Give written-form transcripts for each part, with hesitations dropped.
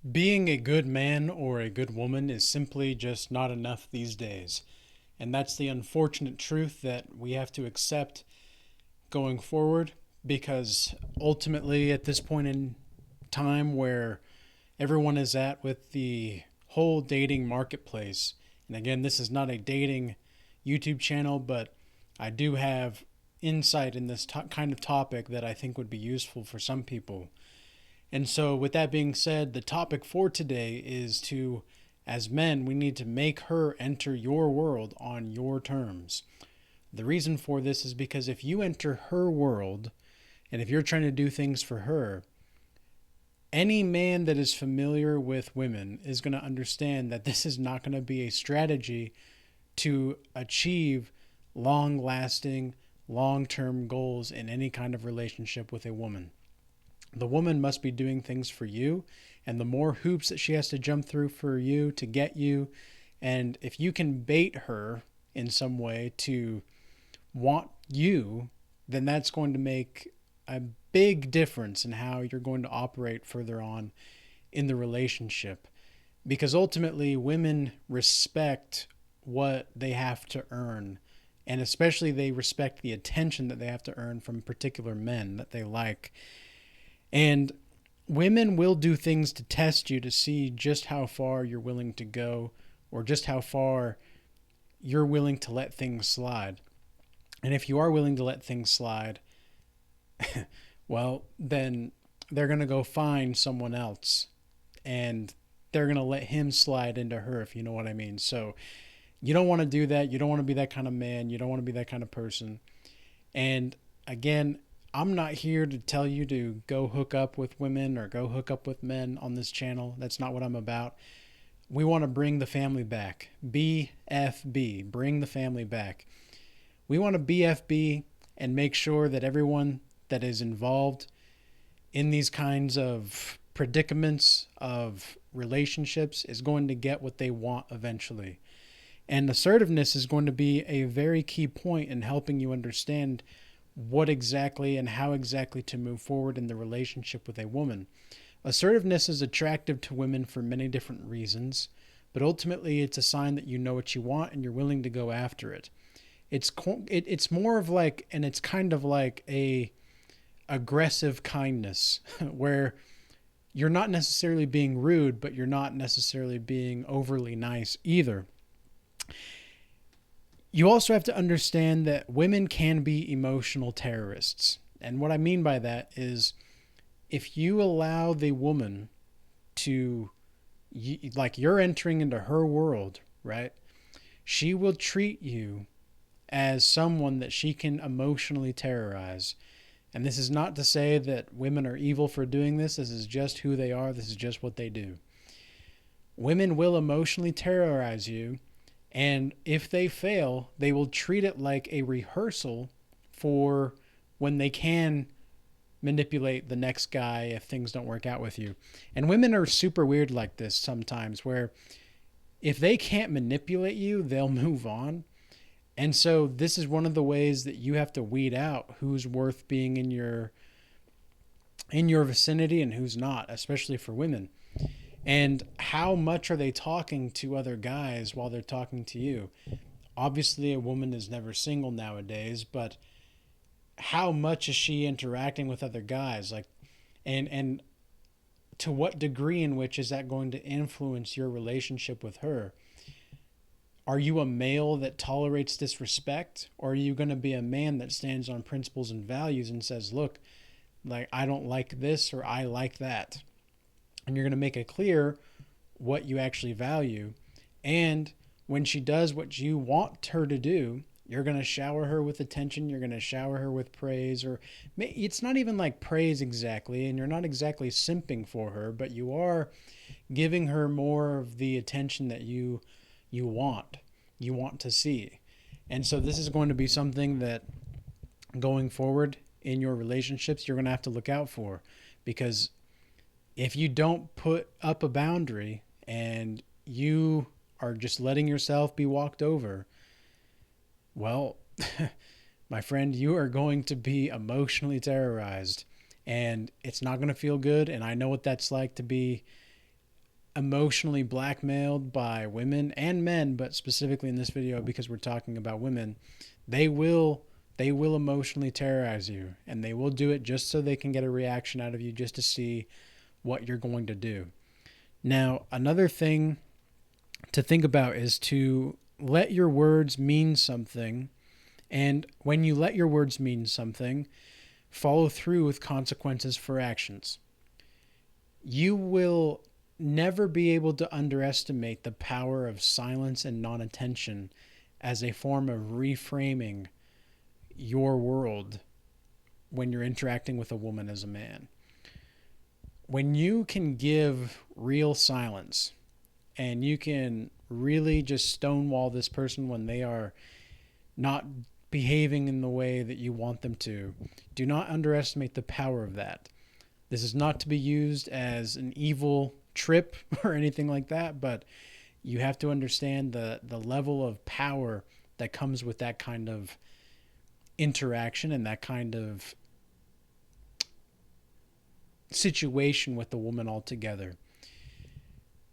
Being a good man or a good woman is simply just not enough these days. And that's the unfortunate truth that we have to accept going forward because ultimately, at this point in time where everyone is at with the whole dating marketplace, and again, this is not a dating YouTube channel, but I do have insight in this kind of topic that I think would be useful for some people. And so, with that being said, the topic for today is to, as men, we need to make her enter your world on your terms. The reason for this is because if you enter her world and if you're trying to do things for her, any man that is familiar with women is going to understand that this is not going to be a strategy to achieve long lasting, long term goals in any kind of relationship with a woman. The woman must be doing things for you, and the more hoops that she has to jump through for you to get you, and if you can bait her in some way to want you, then that's going to make a big difference in how you're going to operate further on in the relationship. Because ultimately, women respect what they have to earn, and especially they respect the attention that they have to earn from particular men that they like. And women will do things to test you to see just how far you're willing to go or just how far you're willing to let things slide. And if you are willing to let things slide, well, then they're going to go find someone else and they're going to let him slide into her, if you know what I mean. So you don't want to do that. You don't want to be that kind of man. You don't want to be that kind of person. And again, I'm not here to tell you to go hook up with women or go hook up with men on this channel. That's not what I'm about. We want to bring the family back. BFB, bring the family back. We want to BFB and make sure that everyone that is involved in these kinds of predicaments of relationships is going to get what they want eventually. And assertiveness is going to be a very key point in helping you understand what exactly and how exactly to move forward in the relationship with a woman. Assertiveness is attractive to women for many different reasons, but ultimately it's a sign that you know what you want and you're willing to go after it. It's more of like, and it's kind of like a aggressive kindness where you're not necessarily being rude, but you're not necessarily being overly nice either. You also have to understand that women can be emotional terrorists. And what I mean by that is if you allow the woman to, like you're entering into her world, right? She will treat you as someone that she can emotionally terrorize. And this is not to say that women are evil for doing this. This is just who they are. This is just what they do. Women will emotionally terrorize you, and if they fail, they will treat it like a rehearsal for when they can manipulate the next guy if things don't work out with you. And women are super weird like this sometimes, where if they can't manipulate you, they'll move on. And so this is one of the ways that you have to weed out who's worth being in your vicinity and who's not, especially for women. And how much are they talking to other guys while they're talking to you? Obviously, a woman is never single nowadays, but how much is she interacting with other guys? Like, and to what degree in which is that going to influence your relationship with her? Are you a male that tolerates disrespect, or are you going to be a man that stands on principles and values and says, look, like I don't like this or I like that? And you're going to make it clear what you actually value. And when she does what you want her to do, you're going to shower her with attention. You're going to shower her with praise, or it's not even like praise exactly. And you're not exactly simping for her, but you are giving her more of the attention that you want, you want to see. And so this is going to be something that going forward in your relationships, you're going to have to look out for, because if you don't put up a boundary and you are just letting yourself be walked over, well, my friend, you are going to be emotionally terrorized and it's not going to feel good. And I know what that's like to be emotionally blackmailed by women and men, but specifically in this video because we're talking about women, they will emotionally terrorize you, and they will do it just so they can get a reaction out of you, just to see what you're going to do. Now, another thing to think about is to let your words mean something, and when you let your words mean something, follow through with consequences for actions. You will never be able to underestimate the power of silence and non attention as a form of reframing your world when you're interacting with a woman as a man. When you can give real silence and you can really just stonewall this person when they are not behaving in the way that you want them to, do not underestimate the power of that. This is not to be used as an evil trip or anything like that, but you have to understand the level of power that comes with that kind of interaction and that kind of situation with the woman altogether.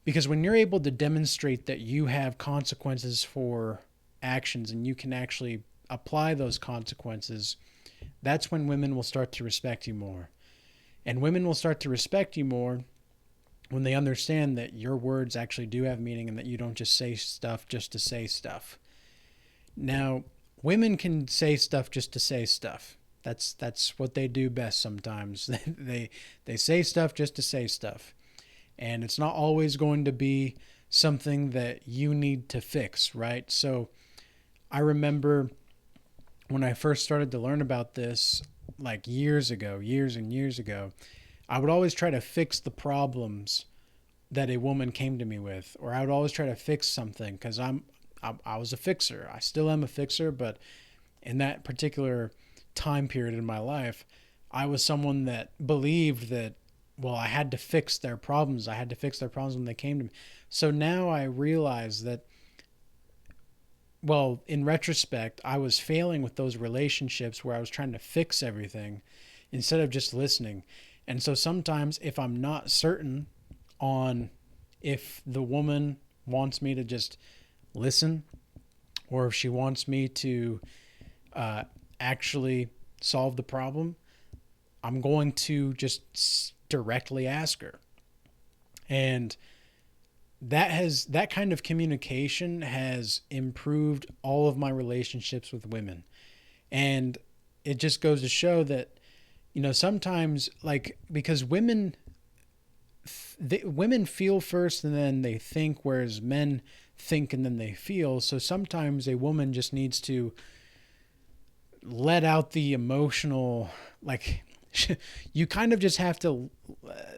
Because when you're able to demonstrate that you have consequences for actions and you can actually apply those consequences, that's when women will start to respect you more. And women will start to respect you more when they understand that your words actually do have meaning and that you don't just say stuff just to say stuff. Now, women can say stuff just to say stuff. That's what they do best sometimes. They say stuff just to say stuff. And it's not always going to be something that you need to fix, right? So I remember when I first started to learn about this, like years and years ago, I would always try to fix the problems that a woman came to me with, or I would always try to fix something because I was a fixer. I still am a fixer, but in that particular time period in my life, I was someone that believed that, well, I had to fix their problems. I had to fix their problems when they came to me. So now I realize that, well, in retrospect, I was failing with those relationships where I was trying to fix everything instead of just listening. And so sometimes if I'm not certain on if the woman wants me to just listen or if she wants me to actually solve the problem, I'm going to just directly ask her. And that kind of communication has improved all of my relationships with women. And it just goes to show that, sometimes, like, because women feel first and then they think, whereas men think and then they feel. So sometimes a woman just needs to let out the emotional, like, you kind of just have to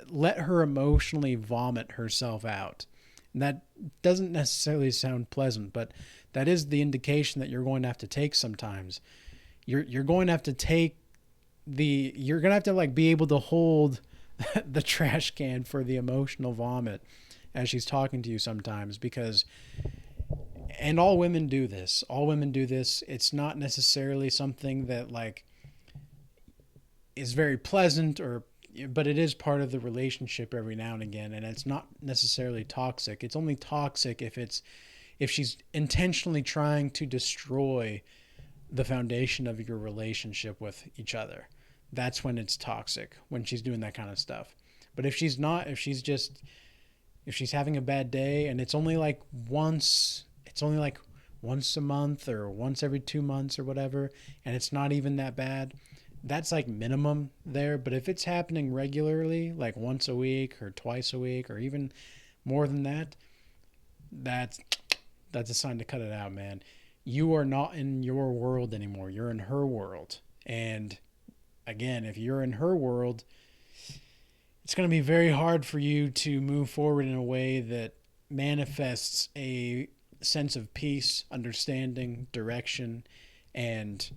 let her emotionally vomit herself out. And that doesn't necessarily sound pleasant, but that is the indication that you're going to have to take sometimes. You're going to have to take you're going to have to, like, be able to hold the trash can for the emotional vomit as she's talking to you sometimes, because, and all women do this. All women do this. It's not necessarily something that, like, is very pleasant, but it is part of the relationship every now and again, and it's not necessarily toxic. It's only toxic if she's intentionally trying to destroy the foundation of your relationship with each other. That's when it's toxic, when she's doing that kind of stuff. But if she's not, if she's having a bad day and it's only like once a month or once every 2 months or whatever, and it's not even that bad, that's like minimum there. But if it's happening regularly, like once a week or twice a week or even more than that, that's a sign to cut it out, man. You are not in your world anymore. You're in her world. And again, if you're in her world, it's going to be very hard for you to move forward in a way that manifests a sense of peace, understanding, direction, and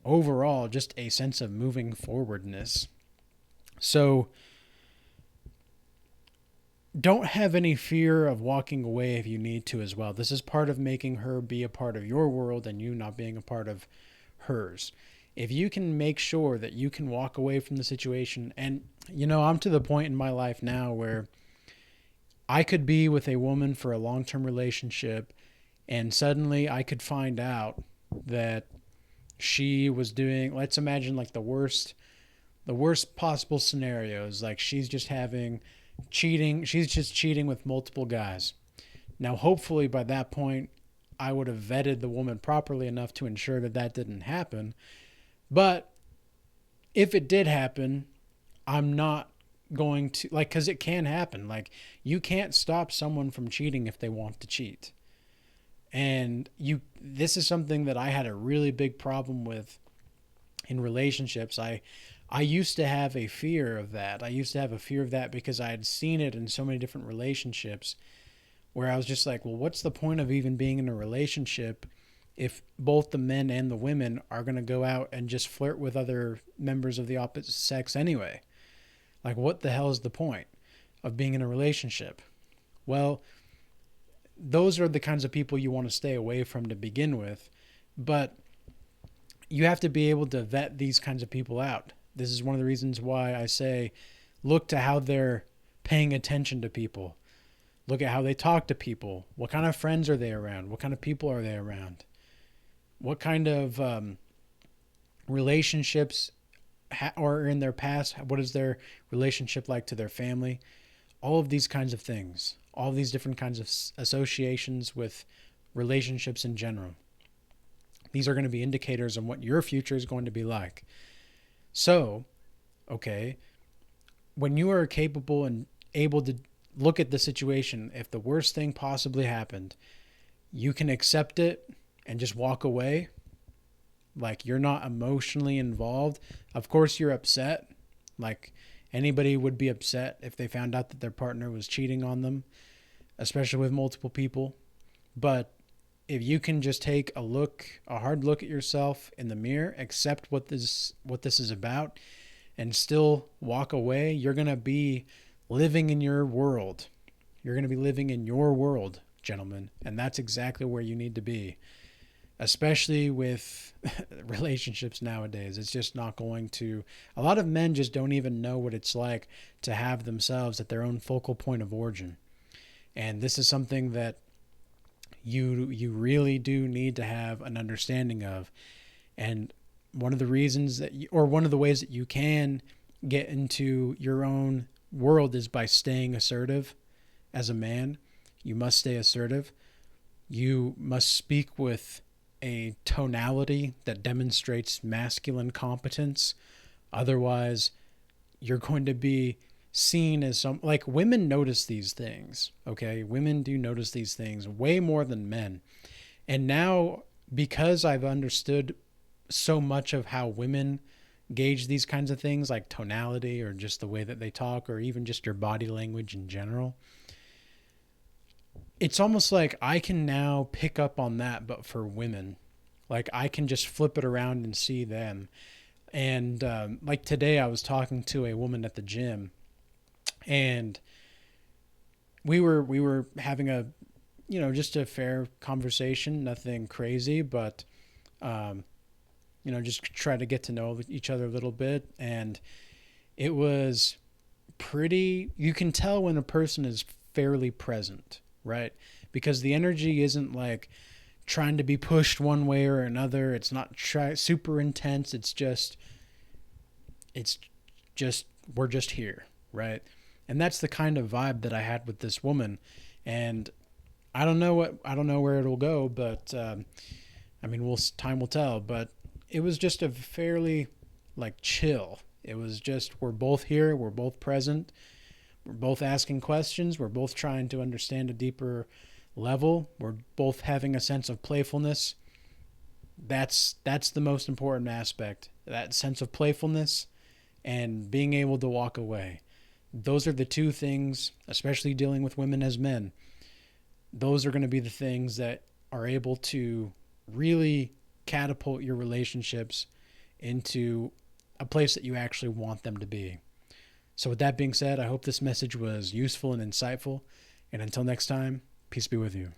overall just a sense of moving forwardness. So don't have any fear of walking away if you need to as well. This is part of making her be a part of your world and you not being a part of hers. If you can make sure that you can walk away from the situation, and I'm to the point in my life now where I could be with a woman for a long-term relationship, and suddenly I could find out that she was doing, let's imagine like the worst possible scenarios, like she's just cheating with multiple guys. Now hopefully by that point I would have vetted the woman properly enough to ensure that that didn't happen. But if it did happen, I'm not going to, like, because it can happen. Like, you can't stop someone from cheating if they want to cheat. And this is something that I had a really big problem with in relationships. I used to have a fear of that. I used to have a fear of that because I had seen it in so many different relationships where I was just like, well, what's the point of even being in a relationship if both the men and the women are going to go out and just flirt with other members of the opposite sex anyway? Like, what the hell is the point of being in a relationship? Well, those are the kinds of people you want to stay away from to begin with. But you have to be able to vet these kinds of people out. This is one of the reasons why I say look to how they're paying attention to people. Look at how they talk to people. What kind of friends are they around? What kind of people are they around? What kind of relationships or in their past? What is their relationship like to their family? All of these kinds of things. All of these different kinds of associations with relationships in general. These are going to be indicators on what your future is going to be like. So, okay, when you are capable and able to look at the situation, if the worst thing possibly happened, you can accept it and just walk away. Like, you're not emotionally involved. Of course, you're upset. Like, anybody would be upset if they found out that their partner was cheating on them, especially with multiple people. But if you can just take a hard look at yourself in the mirror, accept what this is about, and still walk away, you're going to be living in your world. You're going to be living in your world, gentlemen. And that's exactly where you need to be, especially with relationships nowadays. It's just not going to, a lot of men just don't even know what it's like to have themselves at their own focal point of origin. And this is something that you really do need to have an understanding of. And one of the reasons or one of the ways that you can get into your own world is by staying assertive. As a man, you must stay assertive. You must speak with a tonality that demonstrates masculine competence. Otherwise, you're going to be seen as like, women notice these things. Okay, women do notice these things way more than men. And now, because I've understood so much of how women gauge these kinds of things, like tonality or just the way that they talk, or even just your body language in general, it's almost like I can now pick up on that, but for women. Like, I can just flip it around and see them. And like today, I was talking to a woman at the gym, and we were having a, just a fair conversation, nothing crazy, but just try to get to know each other a little bit. And it was pretty, you can tell when a person is fairly present, right? Because the energy isn't like trying to be pushed one way or another. It's not super intense. It's just we're just here, right? And that's the kind of vibe that I had with this woman. And I don't know where it'll go, but time will tell. But it was just a fairly like chill. It was just, we're both here, we're both present, we're both asking questions, we're both trying to understand a deeper level, we're both having a sense of playfulness. That's the most important aspect, that sense of playfulness and being able to walk away. Those are the two things, especially dealing with women as men. Those are going to be the things that are able to really catapult your relationships into a place that you actually want them to be. So with that being said, I hope this message was useful and insightful. And until next time, peace be with you.